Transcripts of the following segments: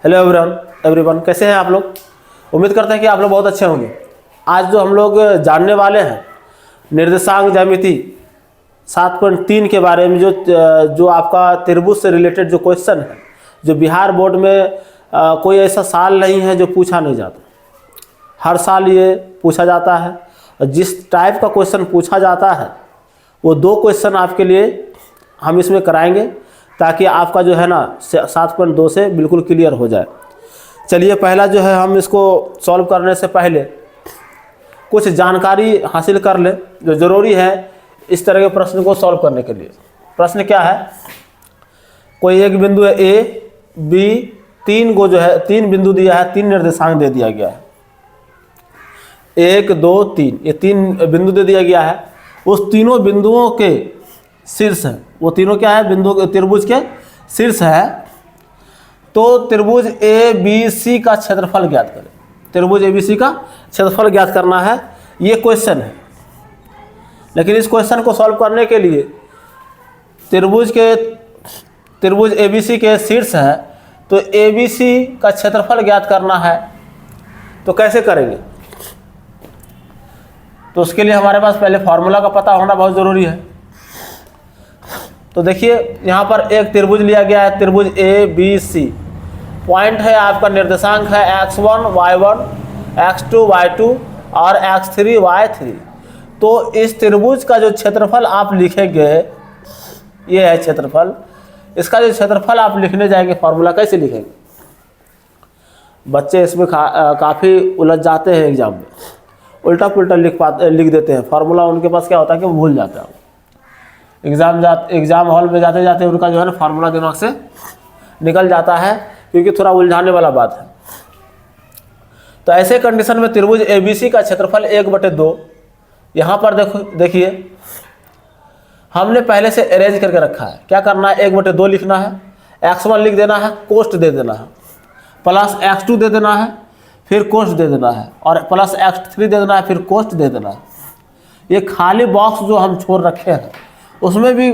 Hello everyone, कैसे हैं आप लोग। उम्मीद करते हैं कि आप लोग बहुत अच्छे होंगे। आज जो हम लोग जानने वाले हैं निर्देशांक ज्यामिति 7.3 के बारे में, जो आपका त्रिभुज से रिलेटेड जो क्वेश्चन है, जो बिहार बोर्ड में कोई ऐसा साल नहीं है जो पूछा नहीं जाता। हर साल ये पूछा जाता है और जिस टाइप का क्वेश्चन पूछा जाता है वो 2 क्वेश्चन आपके लिए हम इसमें कराएंगे ताकि आपका जो है ना 7.2 से बिल्कुल क्लियर हो जाए। चलिए, पहला जो है हम इसको सॉल्व करने से पहले कुछ जानकारी हासिल कर लें जो ज़रूरी है इस तरह के प्रश्न को सॉल्व करने के लिए। प्रश्न क्या है, कोई एक बिंदु है ए बी, 3 को जो है 3 बिंदु दिया है, 3 निर्देशांक दे दिया गया है, 1 2 3, ये 3 बिंदु दे दिया गया है। उस तीनों बिंदुओं के शीर्ष है, वो तीनों क्या है, बिंदु त्रिभुज के शीर्ष है। तो त्रिभुज ए बी सी का क्षेत्रफल ज्ञात करें। त्रिभुज ए बी सी का क्षेत्रफल ज्ञात करना है, ये क्वेश्चन है। लेकिन इस क्वेश्चन को सॉल्व करने के लिए त्रिभुज ए बी सी के शीर्ष है, तो ए बी सी का क्षेत्रफल ज्ञात करना है। तो कैसे करेंगे, तो उसके लिए हमारे पास पहले फार्मूला का पता होना बहुत ज़रूरी है। तो देखिए, यहाँ पर एक त्रिभुज लिया गया है, त्रिभुज ए बी सी। पॉइंट है आपका, निर्देशांक है x1 y1 x2 y2 और x3 y3। तो इस त्रिभुज का जो क्षेत्रफल आप लिखेंगे, ये है क्षेत्रफल, इसका जो क्षेत्रफल आप लिखने जाएंगे, फार्मूला कैसे लिखेंगे। बच्चे इसमें काफ़ी उलझ जाते हैं, एग्जाम में उल्टा पुल्टा लिख देते हैं। फार्मूला उनके पास क्या होता है कि वो भूल जाते हैं। एग्ज़ाम हॉल में जाते जाते उनका जो है ना फार्मूला दिमाग से निकल जाता है, क्योंकि थोड़ा उलझाने वाला बात है। तो ऐसे कंडीशन में त्रिभुज एबीसी का क्षेत्रफल 1/2। यहाँ पर देखिए हमने पहले से अरेंज करके रखा है। क्या करना है, 1/2 लिखना है, x1 लिख देना है, कोष्ट दे देना है, प्लस x2 दे देना है, फिर कोष्ट दे देना है, और प्लस x3 दे देना है, फिर कोष्ट दे देना है। ये खाली बॉक्स जो हम छोड़ रखे हैं उसमें भी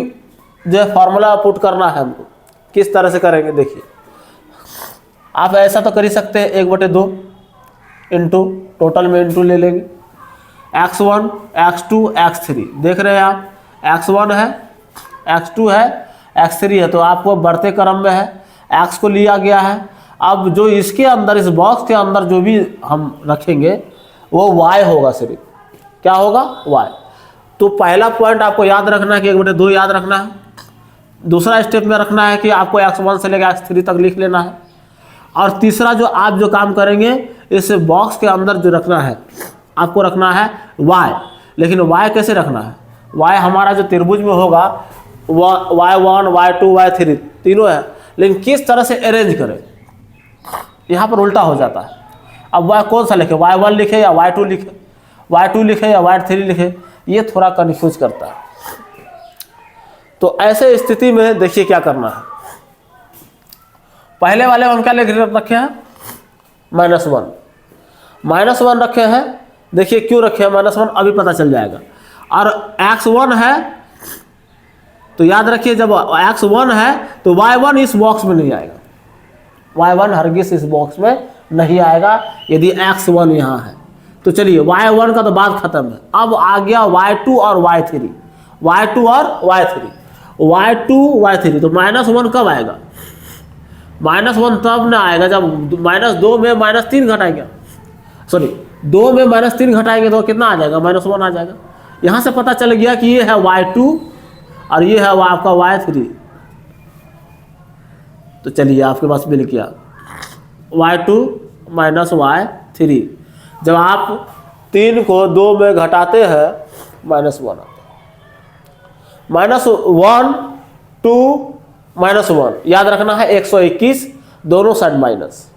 जो है फार्मूला पुट करना है हमको। किस तरह से करेंगे देखिए, आप ऐसा तो कर ही सकते हैं, 1/2 इंटू, टोटल में इंटू ले लेंगे, x1 x2 x3। देख रहे हैं आप, x1 है, x2 है, x3 है, तो आपको बढ़ते क्रम में है, x को लिया गया है। अब जो इसके अंदर, इस बॉक्स के अंदर जो भी हम रखेंगे वो y होगा, सिर्फ क्या होगा, y। तो पहला पॉइंट आपको याद रखना है कि 1/2 याद रखना है। दूसरा स्टेप में रखना है कि आपको x1 से लेकर x3 तक लिख लेना है। और तीसरा जो काम करेंगे, इस बॉक्स के अंदर जो रखना है, आपको रखना है y। लेकिन y कैसे रखना है, y हमारा जो त्रिभुज में होगा y1 y2 y3 तीनों है, लेकिन किस तरह से अरेंज करें, यहाँ पर उल्टा हो जाता है। अब y कौन सा लिखे, y1 लिखे या y2 लिखे, y2 लिखे या y3 लिखे, ये थोड़ा कन्फ्यूज करता है। तो ऐसे स्थिति में देखिए क्या करना है। पहले वाले हम क्या लिख रखे हैं, -1 रखे हैं। देखिए क्यों रखे हैं -1, अभी पता चल जाएगा। और x1 है, तो याद रखिए जब x1 है तो y1 इस बॉक्स में नहीं आएगा, y1 हरगिज इस बॉक्स में नहीं आएगा यदि x1 यहाँ है। तो चलिए, y1 का तो बात खत्म है। अब आ गया y2 और y3, y2 और y3। तो -1 कब आएगा, -1 तब ना आएगा जब -2 में -3 घटाएंगे, सॉरी 2 में -3 घटाएंगे तो कितना आ जाएगा, -1 आ जाएगा। यहाँ से पता चल गया कि ये है y2 और ये है आपका y3। तो चलिए, आपके पास मिल गया y2 - y3। जब आप 3 को 2 में घटाते हैं, -1 आता है। -1 2 -1 याद रखना है, 121, दोनों साइड माइनस।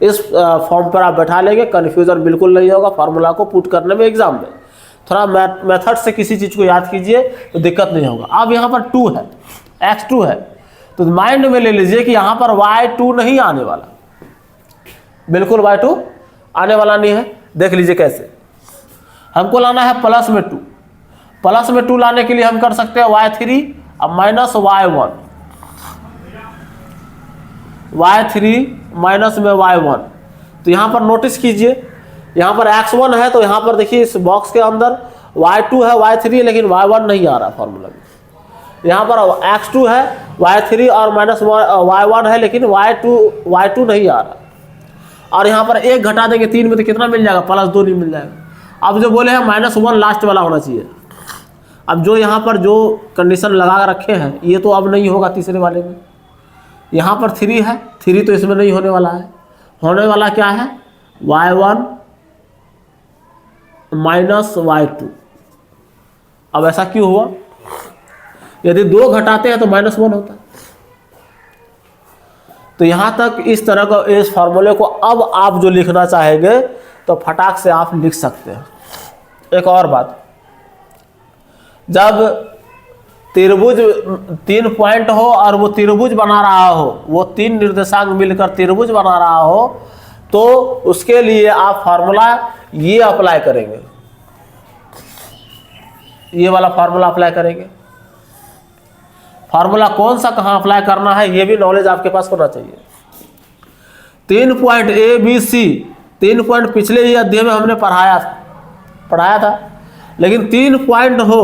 इस फॉर्म पर आप बैठा लेंगे, कन्फ्यूजन बिल्कुल नहीं होगा फार्मूला को पुट करने में। एग्जाम में थोड़ा मेथड से किसी चीज़ को याद कीजिए तो दिक्कत नहीं होगा। अब यहाँ पर 2 है, x2 है, तो माइंड में ले लीजिए कि यहाँ पर y2 नहीं आने वाला, बिल्कुल y2 आने वाला नहीं है। देख लीजिए कैसे, हमको लाना है प्लस में 2। प्लस में 2 लाने के लिए हम कर सकते हैं y3 अब -y1। y3 माइनस में y1। तो यहाँ पर नोटिस कीजिए, यहाँ पर x1 है तो यहाँ पर देखिए इस बॉक्स के अंदर y2 है, y3 है, लेकिन y1 नहीं आ रहा फॉर्मूला में। यहाँ पर x2 है, y3 और माइनस y1 है, लेकिन y2 नहीं आ रहा। और यहाँ पर 1 घटा देंगे 3 में तो कितना मिल जाएगा, +2 नहीं मिल जाएगा। अब जो बोले हैं -1 लास्ट वाला होना चाहिए। अब जो यहाँ पर जो कंडीशन लगा रखे हैं ये तो अब नहीं होगा तीसरे वाले में। यहाँ पर 3 है, 3 तो इसमें नहीं होने वाला है। होने वाला क्या है, y1 माइनस y2। अब ऐसा क्यों हुआ, यदि 2 घटाते हैं तो -1 होता है। तो यहाँ तक इस तरह का इस फॉर्मूले को अब आप जो लिखना चाहेंगे तो फटाक से आप लिख सकते हैं। एक और बात, जब त्रिभुज 3 पॉइंट हो और वो त्रिभुज बना रहा हो, वो 3 निर्देशांक मिलकर त्रिभुज बना रहा हो, तो उसके लिए आप फॉर्मूला ये अप्लाई करेंगे, ये वाला फॉर्मूला अप्लाई करेंगे। फार्मूला कौन सा कहाँ अप्लाई करना है ये भी नॉलेज आपके पास होना चाहिए। 3 point A B C, 3 point पिछले ही अध्याय में हमने पढ़ाया था, लेकिन 3 पॉइंट हो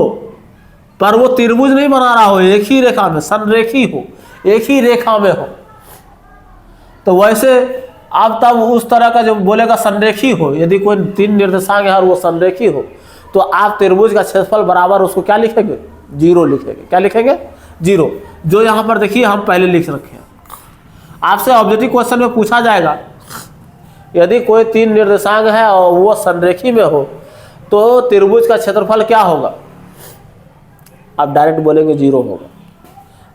पर वो त्रिभुज नहीं बना रहा हो, एक ही रेखा में संरेखी हो, एक ही रेखा में हो, तो वैसे आप तब उस तरह का जो बोलेगा संरेखी हो, यदि कोई 3 निर्देशांक है और वो संरेखी हो, तो आप त्रिभुज का क्षेत्रफल बराबर उसको क्या लिखेंगे, 0 लिखेंगे। क्या लिखेंगे, 0। जो यहाँ पर देखिए हम पहले लिख रखे हैं। आपसे ऑब्जेक्टिव क्वेश्चन में पूछा जाएगा, यदि कोई 3 निर्देशांक है और वो संरेखी में हो तो त्रिभुज का क्षेत्रफल क्या होगा, आप डायरेक्ट बोलेंगे 0 होगा।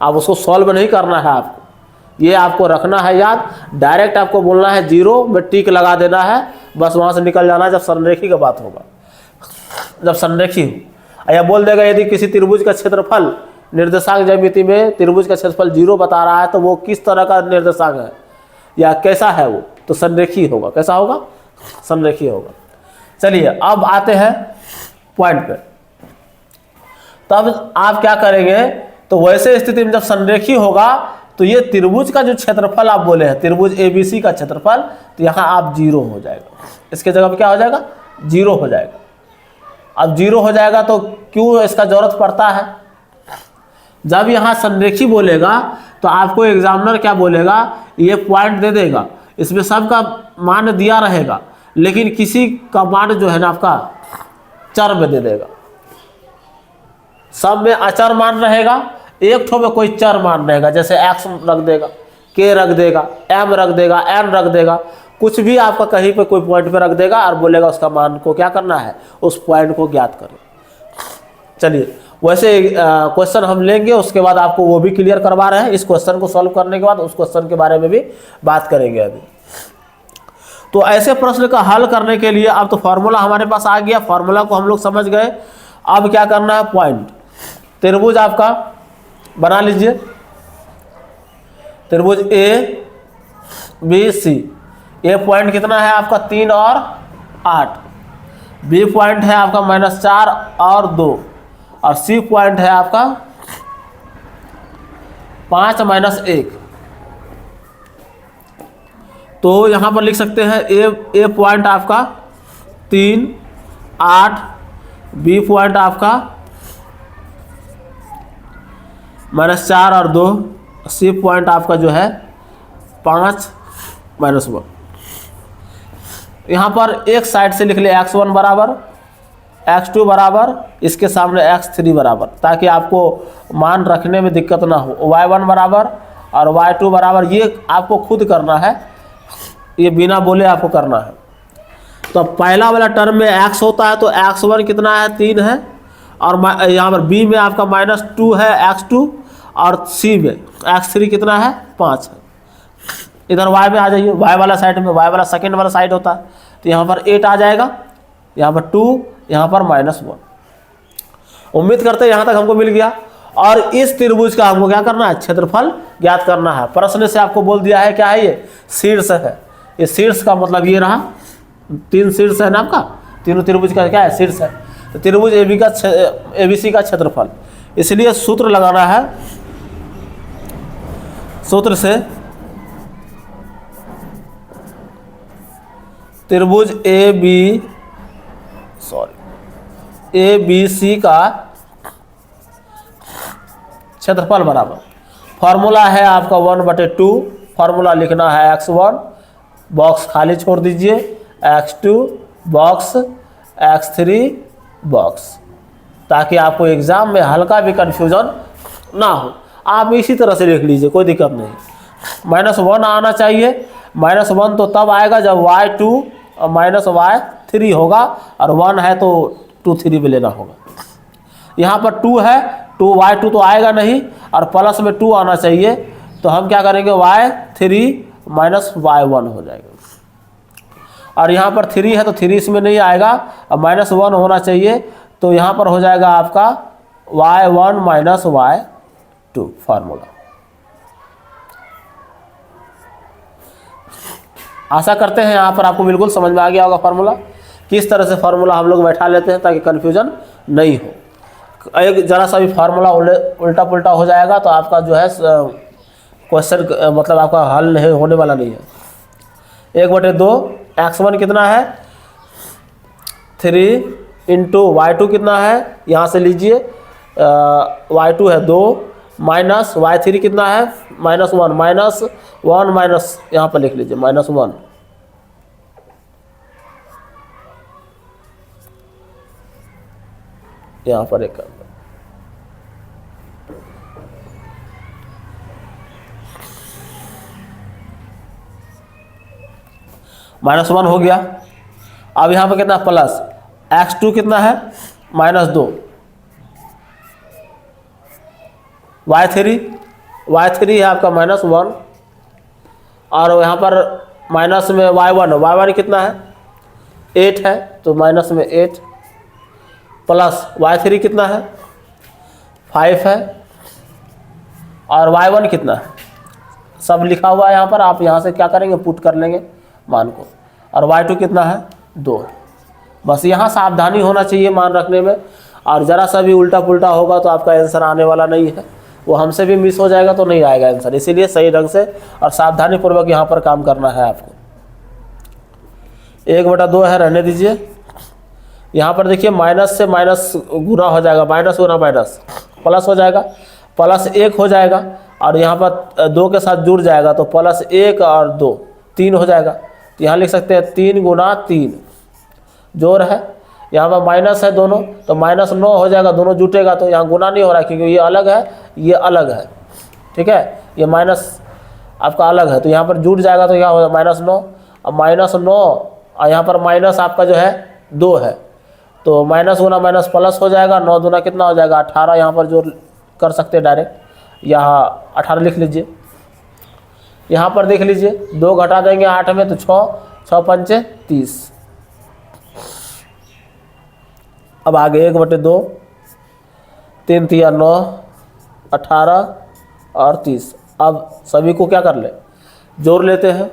आप उसको सॉल्व नहीं करना है, आपको ये आपको रखना है याद, डायरेक्ट आपको बोलना है 0 में टिक लगा देना है, बस वहाँ से निकल जाना है जब संरेखी का बात होगा। जब संरेखी हो या बोल देगा यदि किसी त्रिभुज का क्षेत्रफल निर्देशांक ज्यामिति में त्रिभुज का क्षेत्रफल 0 बता रहा है तो वो किस तरह का निर्देशांक है या कैसा है वो, तो संरेखी होगा। कैसा होगा, संरेखी होगा। चलिए अब आते हैं पॉइंट पे। तब आप क्या करेंगे, तो वैसे स्थिति में जब संरेखी होगा तो ये त्रिभुज का जो क्षेत्रफल आप बोले हैं, त्रिभुज एबीसी का क्षेत्रफल, तो यहाँ आप 0 हो जाएगा, इसके जगह पे क्या हो जाएगा, 0 हो जाएगा। अब 0 हो जाएगा तो क्यों इसका जरूरत पड़ता है, जब यहाँ संरेखी बोलेगा तो आपको एग्जामिनर क्या बोलेगा, ये पॉइंट दे देगा, इसमें सबका मान दिया रहेगा, लेकिन किसी का मान जो है ना आपका चर में दे देगा। सब में अचर मान रहेगा, एक ठो में कोई चर मान रहेगा, जैसे x रख देगा, k रख देगा, m रख देगा, n रख देगा, कुछ भी आपका कहीं पे कोई पॉइंट पे रख देगा और बोलेगा उसका मान को क्या करना है, उस पॉइंट को ज्ञात करें। चलिए वैसे क्वेश्चन हम लेंगे, उसके बाद आपको वो भी क्लियर करवा रहे हैं। इस क्वेश्चन को सॉल्व करने के बाद उस क्वेश्चन के बारे में भी बात करेंगे अभी। तो ऐसे प्रश्न का हल करने के लिए अब तो फॉर्मूला हमारे पास आ गया, फॉर्मूला को हम लोग समझ गए। अब क्या करना है, पॉइंट त्रिभुज आपका बना लीजिए, त्रिभुज ए बी सी। ए पॉइंट कितना है आपका 3 और 8, बी पॉइंट है आपका -4 और 2, और सी पॉइंट है आपका 5 - 1। तो यहां पर लिख सकते हैं ए पॉइंट आपका 3, 8, बी पॉइंट आपका -4 और 2, सी पॉइंट आपका जो है 5 - 1। यहाँ पर एक साइड से लिख ले x1 बराबर, x2 बराबर, इसके सामने x3 बराबर, ताकि आपको मान रखने में दिक्कत ना हो। y1 बराबर और y2 बराबर, ये आपको खुद करना है, ये बिना बोले आपको करना है। तो पहला वाला टर्म में x होता है तो x1 कितना है, 3 है, और यहाँ पर b में आपका -2 है x2, और c में x3 कितना है, 5 है। इधर y में आ जाइए, y वाला साइड में, y वाला सेकेंड वाला साइड होता है, तो यहाँ पर 8 आ जाएगा, यहाँ पर 2, यहाँ पर -1। उम्मीद करते हैं यहाँ तक हमको मिल गया। और इस त्रिभुज का हमको क्या करना है, क्षेत्रफल ज्ञात करना है। प्रश्न से आपको बोल दिया है क्या है, ये शीर्ष है। ये शीर्ष का मतलब ये रहा, 3 शीर्ष है ना आपका, तीनों त्रिभुज का क्या है, शीर्ष है। तो त्रिभुज एबीसी का क्षेत्रफल, इसलिए सूत्र लगाना है। सूत्र से त्रिभुज ए बी सी का क्षेत्रफल बराबर, फॉर्मूला है आपका 1/2, फॉर्मूला लिखना है x1, बॉक्स खाली छोड़ दीजिए, x2 बॉक्स, x3 बॉक्स, ताकि आपको एग्जाम में हल्का भी कंफ्यूजन ना हो। आप इसी तरह से लिख लीजिए, कोई दिक्कत नहीं। -1 आना चाहिए, -1 तो तब आएगा जब y2 और -y3 होगा, और 1 है तो 2 3 भी लेना होगा। यहाँ पर 2 है, 2y2 तो आएगा नहीं, और प्लस में 2 आना चाहिए, तो हम क्या करेंगे, y3 -y1 हो जाएगा। और यहाँ पर 3 है तो 3 इसमें नहीं आएगा, और -1 होना चाहिए, तो यहाँ पर हो जाएगा आपका y1 -y2 फार्मूला। आशा करते हैं यहाँ पर आपको बिल्कुल समझ में आ गया होगा फार्मूला। किस तरह से फार्मूला हम लोग बैठा लेते हैं ताकि कन्फ्यूजन नहीं हो। एक जरा सा भी फार्मूला उल्टा पुल्टा हो जाएगा तो आपका जो है क्वेश्चन मतलब आपका हल नहीं होने वाला नहीं है। 1/2 x1 कितना है 3 इंटू y2 कितना है, यहाँ से लीजिए y2 है 2 माइनस y3 कितना है -1 माइनस यहाँ पर लिख लीजिए -1, यहाँ पर एक -1 हो गया। अब यहाँ पर कितना प्लस x2 कितना है -2, y3 है आपका -1, और यहाँ पर माइनस में y1 कितना है 8 है तो माइनस में 8, प्लस y3 कितना है 5 है, और y1 कितना है सब लिखा हुआ है यहाँ पर। आप यहाँ से क्या करेंगे पुट कर लेंगे मान को, और y2 कितना है 2 है। बस यहाँ सावधानी होना चाहिए मान रखने में, और ज़रा सा भी उल्टा पुल्टा होगा तो आपका आंसर आने वाला नहीं है, वो हमसे भी मिस हो जाएगा तो नहीं आएगा आंसर। इसीलिए सही ढंग से और सावधानी पूर्वक यहाँ पर काम करना है आपको। 1/2 है, रहने दीजिए। यहाँ पर देखिए माइनस से माइनस गुना हो जाएगा, माइनस गुना माइनस प्लस हो जाएगा, प्लस 1 हो जाएगा, और यहाँ पर 2 के साथ जुड़ जाएगा तो +1 और 2 3 हो जाएगा। तो यहाँ लिख सकते हैं 3 गुना 3 जोड़ है, यहाँ पर माइनस है दोनों तो -9 हो जाएगा, दोनों जुटेगा तो यहाँ गुना नहीं हो रहा है क्योंकि ये अलग है ये अलग है, ठीक है, ये माइनस आपका अलग है तो यहाँ पर जुट जाएगा तो यहाँ हो जाएगा -9, और -9 और यहाँ पर माइनस आपका जो है 2 है तो माइनस गुना माइनस प्लस हो जाएगा, 9 दूना कितना हो जाएगा 18, यहाँ पर जो कर सकते हैं डायरेक्ट, यहाँ 18 लिख लीजिए। यहाँ पर देख लीजिए 2 घटा देंगे 8 में तो 6 5 30। अब आगे 1/2 3 3 9 18 और 30। अब सभी को क्या कर ले जोड़ लेते हैं।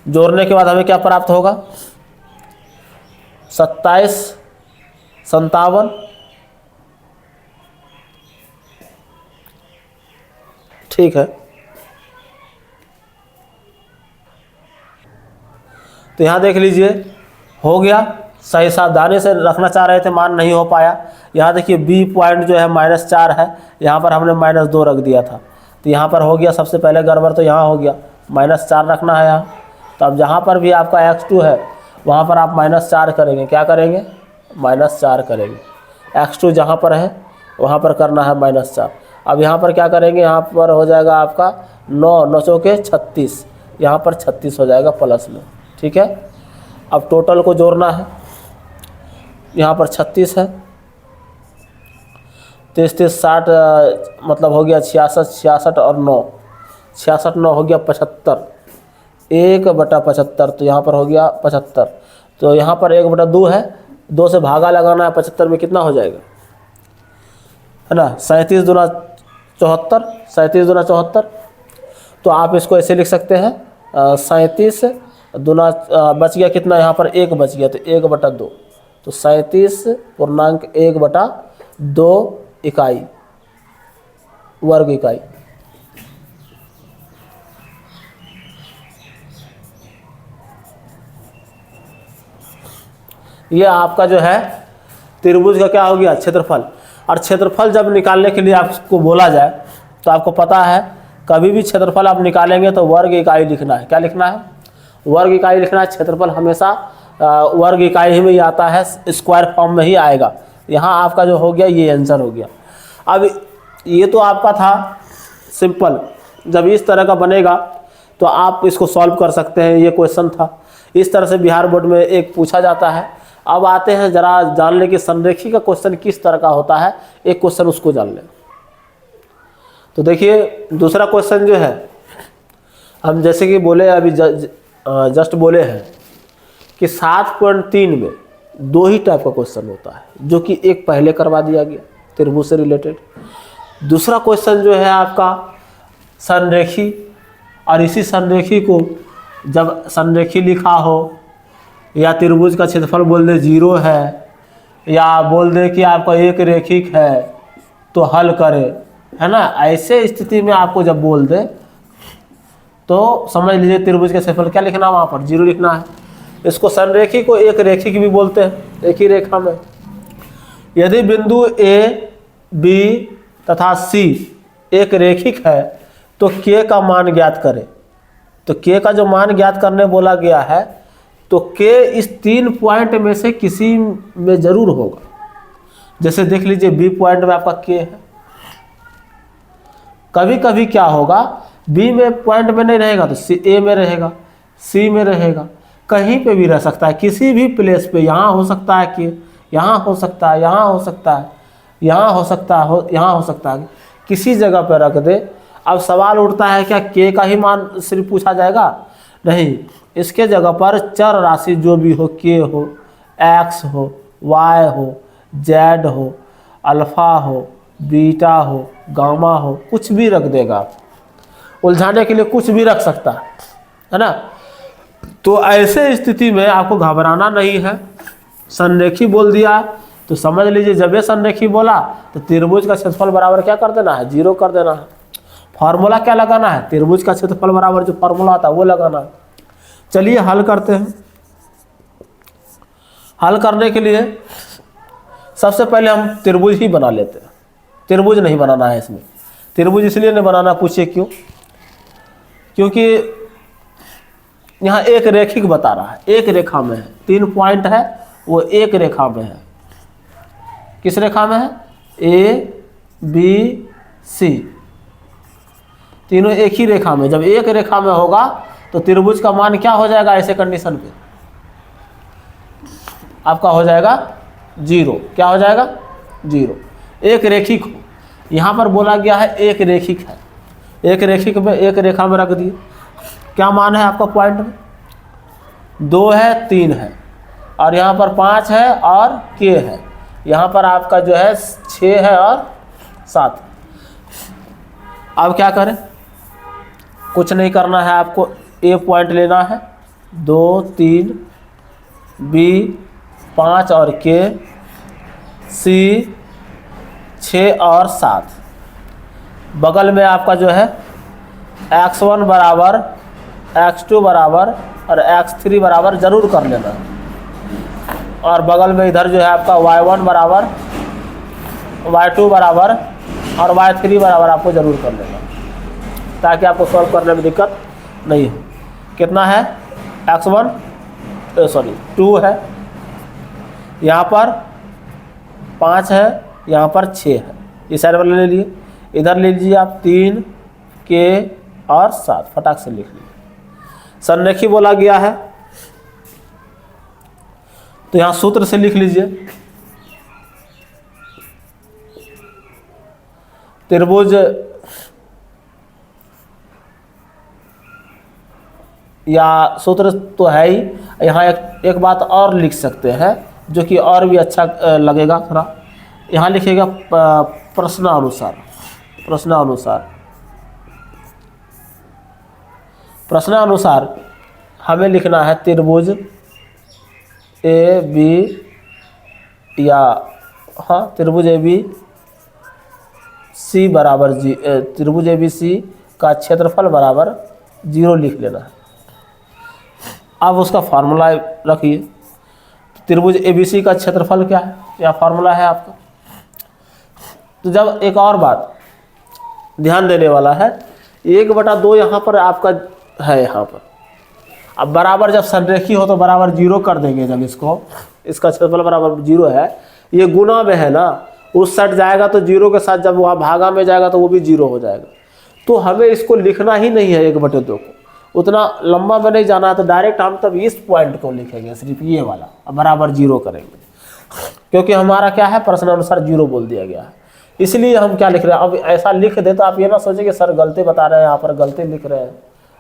जोड़ने के बाद हमें क्या प्राप्त होगा 27 57। ठीक है, तो यहाँ देख लीजिए हो गया। सही सावधानी से रखना चाह रहे थे मान नहीं हो पाया। यहाँ देखिए बी पॉइंट जो है -4 है, यहाँ पर हमने -2 रख दिया था तो यहाँ पर हो गया सबसे पहले गड़बड़, तो यहाँ हो गया -4 रखना है यहाँ। तो अब जहाँ पर भी आपका x2 है वहाँ पर आप -4 करेंगे, क्या करेंगे -4 करेंगे। x2 जहाँ पर है वहाँ पर करना है -4। अब यहाँ पर क्या करेंगे, यहाँ पर हो जाएगा आपका 9 9 चौके 36, यहाँ पर 36 हो जाएगा प्लस में, ठीक है। अब टोटल को जोड़ना है, यहाँ पर 36 है 30 30 60 मतलब हो गया 66 66 और 9 66 9 हो गया 75, 1/75 तो यहाँ पर हो गया 75। तो यहाँ पर 1/2 है, 2 से भागा लगाना है, 75 में कितना हो जाएगा है ना 37 दूना 74, 37 दूना 74। तो आप इसको ऐसे लिख सकते हैं 37 दूना बच गया कितना, यहाँ पर 1 बच गया तो 1/2, तो 37.1/2 इकाई वर्ग इकाई। ये आपका जो है त्रिभुज का क्या हो गया, क्षेत्रफल। और क्षेत्रफल जब निकालने के लिए आपको बोला जाए तो आपको पता है कभी भी क्षेत्रफल आप निकालेंगे तो वर्ग इकाई लिखना है। क्या लिखना है, वर्ग इकाई लिखना है। क्षेत्रफल हमेशा वर्ग इकाई ही में ही आता है, स्क्वायर फॉर्म में ही आएगा। यहाँ आपका जो हो गया ये आंसर हो गया। अब ये तो आपका था सिंपल, जब इस तरह का बनेगा तो आप इसको सॉल्व कर सकते हैं। ये क्वेश्चन था, इस तरह से बिहार बोर्ड में एक पूछा जाता है। अब आते हैं जरा जान लें कि संरेखी का क्वेश्चन किस तरह का होता है, एक क्वेश्चन उसको जान लें। तो देखिए दूसरा क्वेश्चन जो है, हम जैसे कि बोले अभी जस्ट बोले हैं कि 7.3 में दो ही टाइप का क्वेश्चन होता है, जो कि एक पहले करवा दिया गया त्रिभुज से रिलेटेड। दूसरा क्वेश्चन जो है आपका संरेखी, और इसी संरेखी को जब संरेखी लिखा हो या त्रिभुज का क्षेत्रफल बोल दे 0 है, या बोल दे कि आपका एक रेखिक है तो हल करे, है ना। ऐसे स्थिति में आपको जब बोल दे तो समझ लीजिए त्रिभुज का क्षेत्रफल क्या लिखना है, वहाँ पर 0 लिखना है। इसको संरेखी को एक रेखिक भी बोलते हैं, एक ही रेखा में। यदि बिंदु ए, बी तथा सी एक रेखिक है तो के का मान ज्ञात करें। तो के का जो मान ज्ञात करने बोला गया है, तो के इस 3 पॉइंट में से किसी में जरूर होगा। जैसे देख लीजिए बी पॉइंट में आपका के है, कभी कभी क्या होगा बी में पॉइंट में नहीं रहेगा तो सी ए में रहेगा, सी में रहेगा, कहीं पे भी रह सकता है, किसी भी प्लेस पे। यहाँ हो सकता है कि यहाँ हो सकता है, यहाँ हो सकता है, यहाँ हो सकता है, यहाँ हो सकता है, किसी जगह पर रख दे। अब सवाल उठता है क्या के का ही मान सिर्फ पूछा जाएगा? नहीं, इसके जगह पर चर राशि जो भी हो, के हो, एक्स हो, वाई हो, जेड हो, अल्फा हो, बीटा हो, गामा हो, कुछ भी रख देगा। उलझाने के लिए कुछ भी रख सकता है ना। तो ऐसे स्थिति में आपको घबराना नहीं है। संरेखी बोल दिया तो समझ लीजिए, जब ये संरेखी बोला तो त्रिभुज का क्षेत्रफल बराबर क्या कर देना है, 0 कर देना है। फार्मूला क्या लगाना है, त्रिभुज का क्षेत्रफल बराबर जो फार्मूला आता है वो लगाना है। चलिए हल करते हैं। हल करने के लिए सबसे पहले हम त्रिभुज ही बना लेते हैं। त्रिभुज नहीं बनाना है इसमें। त्रिभुज इसलिए नहीं बनाना, पूछिए क्यों? क्योंकि यहाँ एक रेखिक बता रहा है, एक रेखा में है, 3 पॉइंट है, वो एक रेखा में है। किस रेखा में है? ए, बी, सी, तीनों एक ही रेखा में। जब एक रेखा में होगा तो त्रिभुज का मान क्या हो जाएगा ऐसे कंडीशन पे? आपका हो जाएगा 0। क्या हो जाएगा? 0। एक रेखिक हो, यहाँ पर बोला गया है एक रेखिक है, एक रेखिक में एक रेखा में रख दिए। क्या मान है आपका पॉइंट में? 2 है, 3 है, और यहाँ पर 5 है और के है। यहाँ पर आपका जो है 6 है और 7। अब क्या करें? कुछ नहीं करना है, आपको ए पॉइंट लेना है, 2, 3, बी 5 और के, सी 6 और 7। बगल में आपका जो है x1 बराबर, x2 बराबर और x3 बराबर जरूर कर लेना। और बगल में इधर जो है आपका y1 बराबर, y2 बराबर और y3 बराबर आपको जरूर कर लेना, ताकि आपको सॉल्व करने में दिक्कत नहीं हो। कितना है? x1 2 है, यहाँ पर 5 है, यहाँ पर 6 है। इस साइड वाले ले लिए, इधर ले लीजिए आप 3, के और 7, फटाक से लिख लीजिए। संरेखी बोला गया है तो यहाँ सूत्र से लिख लीजिए। त्रिभुज या सूत्र तो है ही, यहाँ एक बात और लिख सकते हैं जो कि और भी अच्छा लगेगा थोड़ा। यहाँ लिखिएगा प्रश्नानुसार। प्रश्नानुसार, प्रश्नानुसार हमें लिखना है त्रिभुज ए बी, या हाँ त्रिभुज ए बी सी बराबर त्रिभुज ए बी सी का क्षेत्रफल बराबर 0 लिख लेना है। अब उसका फार्मूला रखिए। त्रिभुज एबीसी का क्षेत्रफल क्या है, यह फॉर्मूला है आपका। तो जब एक और बात ध्यान देने वाला है, 1/2 यहाँ पर आपका है, यहाँ पर अब बराबर जब संरेखी हो तो बराबर 0 कर देंगे। जब इसका क्षेत्रफल बराबर 0 है, ये गुना में है ना, उस साइड जाएगा तो 0 के साथ, जब वहाँ भागा में जाएगा तो वो भी 0 हो जाएगा। तो हमें इसको लिखना ही नहीं है 1/2 को, उतना लंबा में नहीं जाना है, तो डायरेक्ट हम तब इस पॉइंट को लिखेंगे, सिर्फ ये वाला, अब बराबर 0 करेंगे, क्योंकि हमारा क्या है, प्रश्न अनुसार 0 बोल दिया गया है, इसलिए हम क्या लिख रहे हैं। अब ऐसा लिख दे तो आप ये ना सोचे कि सर गलती बता रहे हैं, यहाँ पर गलती लिख रहे हैं,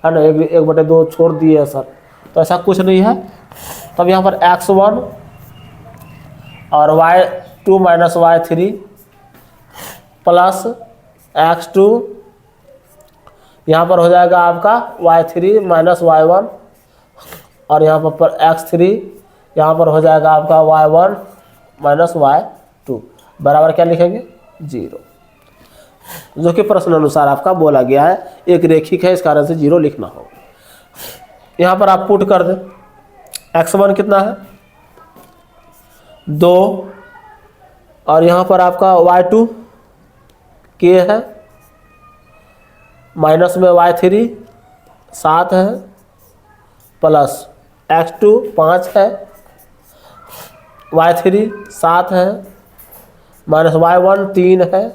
है ना, 1/2 छोड़ दिए सर, तो ऐसा कुछ नहीं है। तब यहाँ पर x1 और y2 minus y3 plus x2, यहाँ पर हो जाएगा आपका y3 माइनस y1, और यहाँ पर x3, यहाँ पर हो जाएगा आपका y1 माइनस y2, बराबर क्या लिखेंगे, 0, जो कि प्रश्न अनुसार आपका बोला गया है, एक रेखिक है, इस कारण से 0 लिखना होगा। यहाँ पर आप पुट कर दें, x1 कितना है 2, और यहाँ पर आपका y2 k है, माइनस में y3 7 है, प्लस x2 5 है, y3 7 है, माइनस y1 3 है,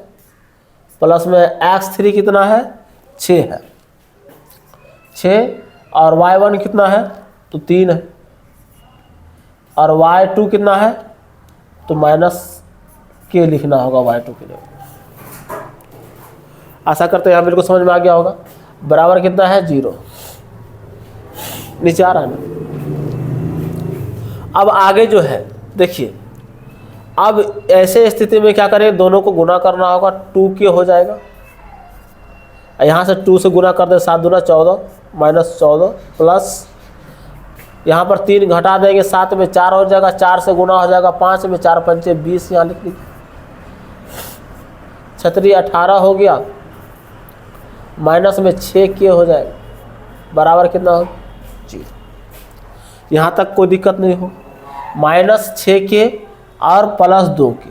प्लस में x3 कितना है 6 है, 6, और y1 कितना है तो 3 है, और y2 कितना है तो माइनस k लिखना होगा y2 के लिए। आशा करते हैं यहाँ बिल्कुल समझ में आ गया होगा। बराबर कितना है 0, नीचे आ रहा है ना। अब आगे जो है देखिए, अब ऐसे स्थिति में क्या करें, दोनों को गुना करना होगा, 2k हो जाएगा, यहाँ से 2 से गुना कर दे, 7 दूना 14 माइनस 14, प्लस यहाँ पर 3 घटा देंगे, 7 में 4 हो जाएगा, 4 से गुना हो जाएगा 5 में, 4 पंचे 20, यहाँ लिख लीजिए, छतरी 18 हो गया, माइनस में 6k हो जाएगा, बराबर कितना हो 0। यहाँ तक कोई दिक्कत नहीं हो, माइनस 6k और प्लस 2k,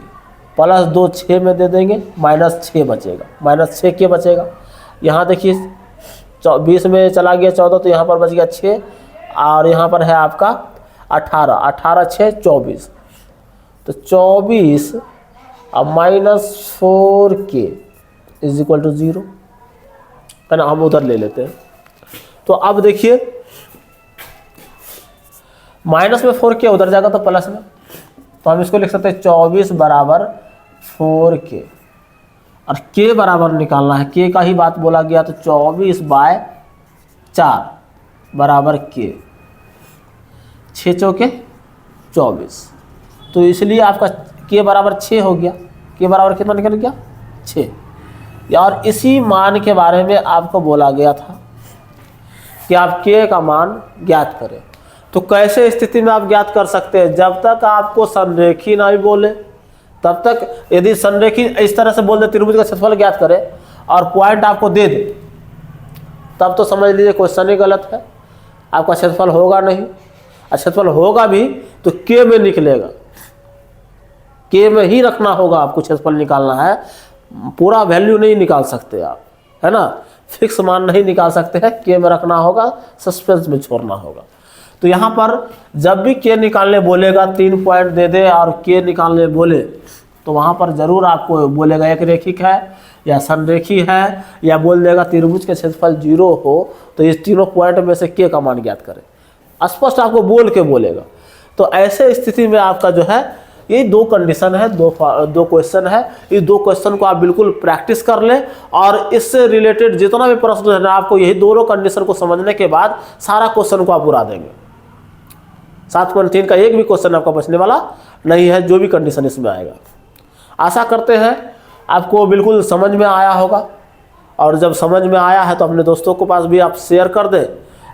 प्लस 2 6 में दे देंगे, माइनस 6 बचेगा, माइनस 6k बचेगा। यहाँ देखिए 20 में चला गया 14, तो यहाँ पर बच गया 6, और यहाँ पर है आपका 18, 18 6 24, तो 24 अब minus 4k is equal to 0, है ना, हम उधर ले लेते हैं। तो अब देखिए माइनस में 4k उधर जाएगा तो प्लस में, तो हम इसको लिख सकते हैं 24 बराबर 4k, और k बराबर निकालना है, k का ही बात बोला गया, तो 24/4 बराबर k, 6 चौके 24, तो इसलिए आपका k बराबर 6 हो गया। k बराबर कितना निकल गया 6, और इसी मान के बारे में आपको बोला गया था कि आप k का मान ज्ञात करें। तो कैसे स्थिति में आप ज्ञात कर सकते हैं, जब तक आपको संरेखी ना भी बोले तब तक, यदि संरेखी इस तरह से बोल दे त्रिभुज का क्षेत्रफल ज्ञात करे और पॉइंट आपको दे दे, तब तो समझ लीजिए क्वेश्चन ही गलत है, आपका क्षेत्रफल होगा नहीं, और क्षेत्रफल होगा भी तो k में निकलेगा, k में ही रखना होगा आपको, क्षेत्रफल निकालना है, पूरा वैल्यू नहीं निकाल सकते आप, है ना, फिक्स मान नहीं निकाल सकते हैं, k में रखना होगा, सस्पेंस में छोड़ना होगा। तो यहाँ पर जब भी k निकालने बोलेगा 3 पॉइंट दे दे और k निकालने बोले, तो वहाँ पर ज़रूर आपको बोलेगा एक रेखिक है या संरेखी है, या बोल देगा त्रिभुज के क्षेत्रफल 0 हो, तो इस तीनों पॉइंट में से k का मान ज्ञात करें, स्पष्ट आपको बोल के बोलेगा। तो ऐसे स्थिति में आपका जो है, ये 2 कंडीशन है, दो क्वेश्चन है, इस 2 क्वेश्चन को आप बिल्कुल प्रैक्टिस कर लें, और इससे रिलेटेड जितना भी प्रश्न है ना, आपको यही दोनों कंडीशन को समझने के बाद सारा क्वेश्चन को आप पूरा देंगे। 7.3 का एक भी क्वेश्चन आपका बचने वाला नहीं है, जो भी कंडीशन इसमें आएगा। आशा करते हैं आपको बिल्कुल समझ में आया होगा, और जब समझ में आया है तो अपने दोस्तों को पास भी आप शेयर कर दें,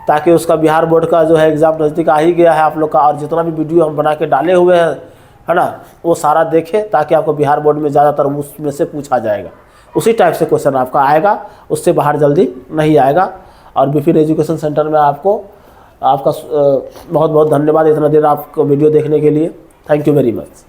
ताकि उसका बिहार बोर्ड का जो है एग्ज़ाम नज़दीक आ ही गया है आप लोग का, और जितना भी वीडियो हम बना के डाले हुए हैं, है ना, वो सारा देखें, ताकि आपको बिहार बोर्ड में ज़्यादातर उसमें से पूछा जाएगा, उसी टाइप से क्वेश्चन आपका आएगा, उससे बाहर जल्दी नहीं आएगा। और विपिन एजुकेशन सेंटर में आपको आपका बहुत बहुत धन्यवाद इतना देर आपको वीडियो देखने के लिए। Thank you very much.